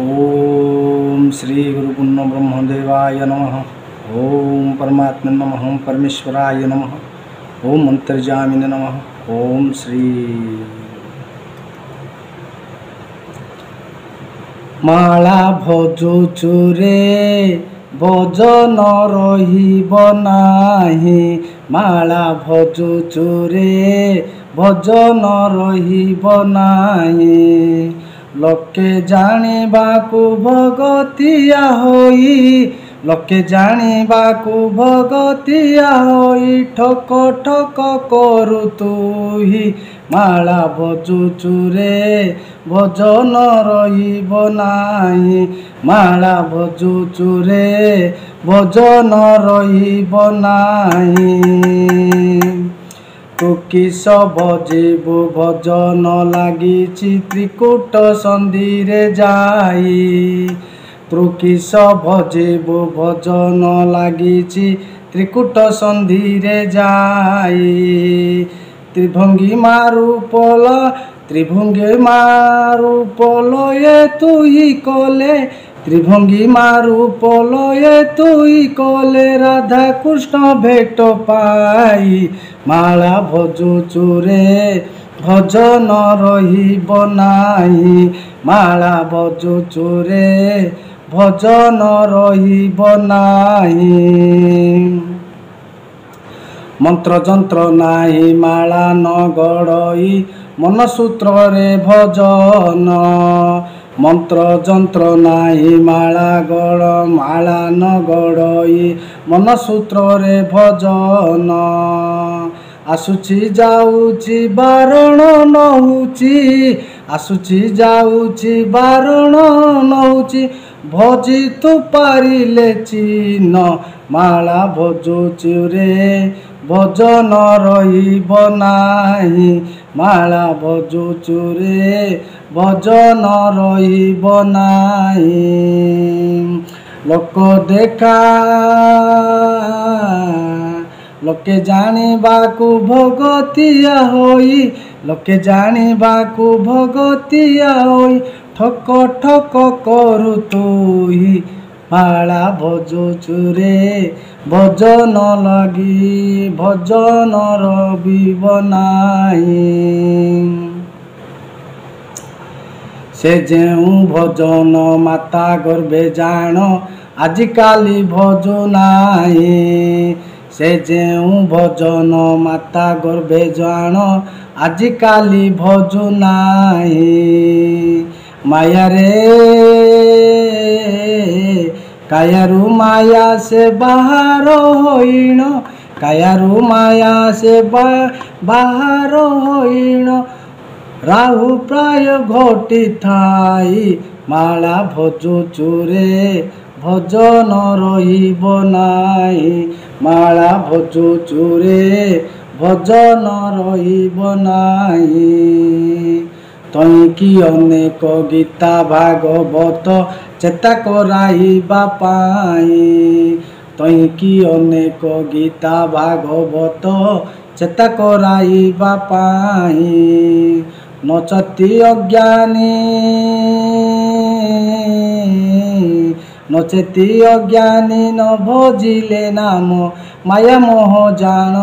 ओम श्री गुरु पूर्ण ब्रह्मदेवाय नमः। ओम परमात्मने नमः। ओम परमेश्वराय नमः। ओम अंतर्जामिने नमः। ओम श्री माला भजुचु रे भजन रहिब नाही। माला भजुचु रे भजन रहिब नाही। लोके जानिबाकु भगतिया होई। लोके जानिबाकु भगतिया होई। ठक ठक करू तुही। माला भजुचु रे भजन रहिब नाही। माला भजुचु रे भजन रहिब नाही। तू किस बजिबु भजन लागिछि त्रिकुट सन्धिरे जाई। तू किस बजिबु भजन लागिछि त्रिकुट सन्धिरे जाई। त्रिभंगी मारु पल त्रिभंगी मारु पल ये तुई कले। त्रिभंगी मारु पल ये तुई कले। राधा कृष्ण भेट पाई। माला भजुचु रे भजन रहिब नाही। माला भजुचु रे भजन रहिब नाही। मंत्र जंत्र नाही माला न गड़ई मन सूत्र रे भजन। मंत्र जंत्र नाही माला न गड़ई मन सूत्र रे भजन। आसुची जाऊची बारण नहुची। आसुची जाऊची बारण नहुची। भजी तू पारिले चिन्ह। माला भजुचु रे भजन रहिब नाही। माला भजुचु रे भजन रहिब नाही। लोक देखा लोके जानिबाकु भगतिया होई। लोके जानिबाकु भगतिया होई। ठक ठक करू तुही। माला भजुचु रे भजन लागि भजन रहिब नाही। से जेउ भजन माता गर्भे जान आजिकाली भजु नाही। से जेउ भजन माता गर्भे जान आजिकाली भजु नाही। माया रे कायारु माया से बाहर होइण। कायारु माया से बाहर होइण। राहु प्राय घटी थाई। माला भजुचु रे भजन रहिब नाही। माला भजुचु रे भजन रहिब नाही। तैंकी अनेक गीता भागवत चेता कराइबा पाई। तैंकी अनेक गीता भागवत चेता कराइबा पाई। नचति अज्ञानी नचेति अज्ञानी न भजिले नाम। माया मोह जान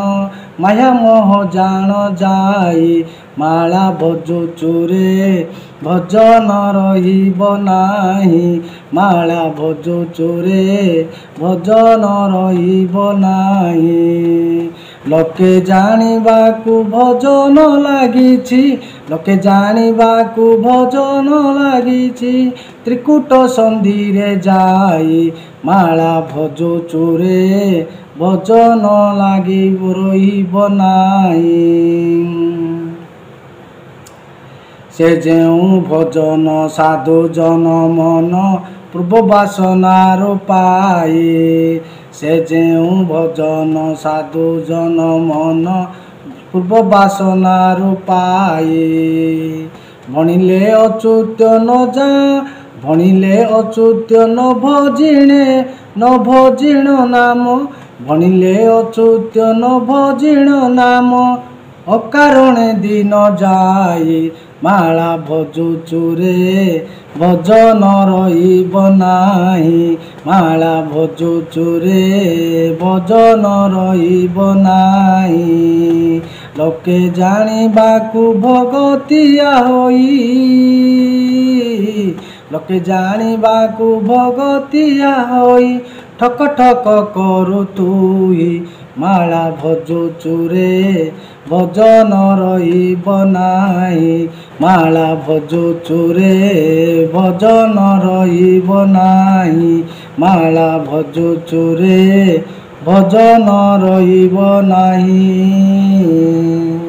माया मोह जान जाई। माला भजुचु रे भजन रहिब नाही। माला भजुचु रे भजन रहिब नाही। लोके जानिबाकु भजन लागिछि। लोके जानिबाकु भजन लागिछि त्रिकुट सन्धिरे जाई। माला भजुचु रे भजन लागि रहिब नाही। से जेउ भजन साधु जन मन पूर्व वासनार पाई। से जेउ भजन साधु जन मन पूर्व वासनार पाई। भणिले अच्युत न जा भणिले अच्युत न भजिण नाम। भणिले अच्युत न भजिण नाम। अकारणे दिन जाई ମାଳା ଭଜୁଛୁ ରେ ଭଜନ ରହିବ ନାହିଁ। ମାଳା ଭଜୁଛୁ ରେ ଭଜନ ରହିବ ନାହିଁ। ଲୋକେ ଜାଣିବାକୁ ଭଗତିଆ ହୋଇ, ଲୋକେ ଜାଣିବାକୁ ଭଗତିଆ ହୋଇ ଠକ ଠକ କରୁ ତୁହି। ମାଳା ଭଜୁଛୁ ରେ ଭଜନ ରହିବ ନାହିଁ। ମାଳା ଭଜୁଛୁ ରେ ଭଜନ ରହିବ ନାହିଁ। ମାଳା ଭଜୁଛୁ ରେ ଭଜନ ରହିବ ନାହିଁ।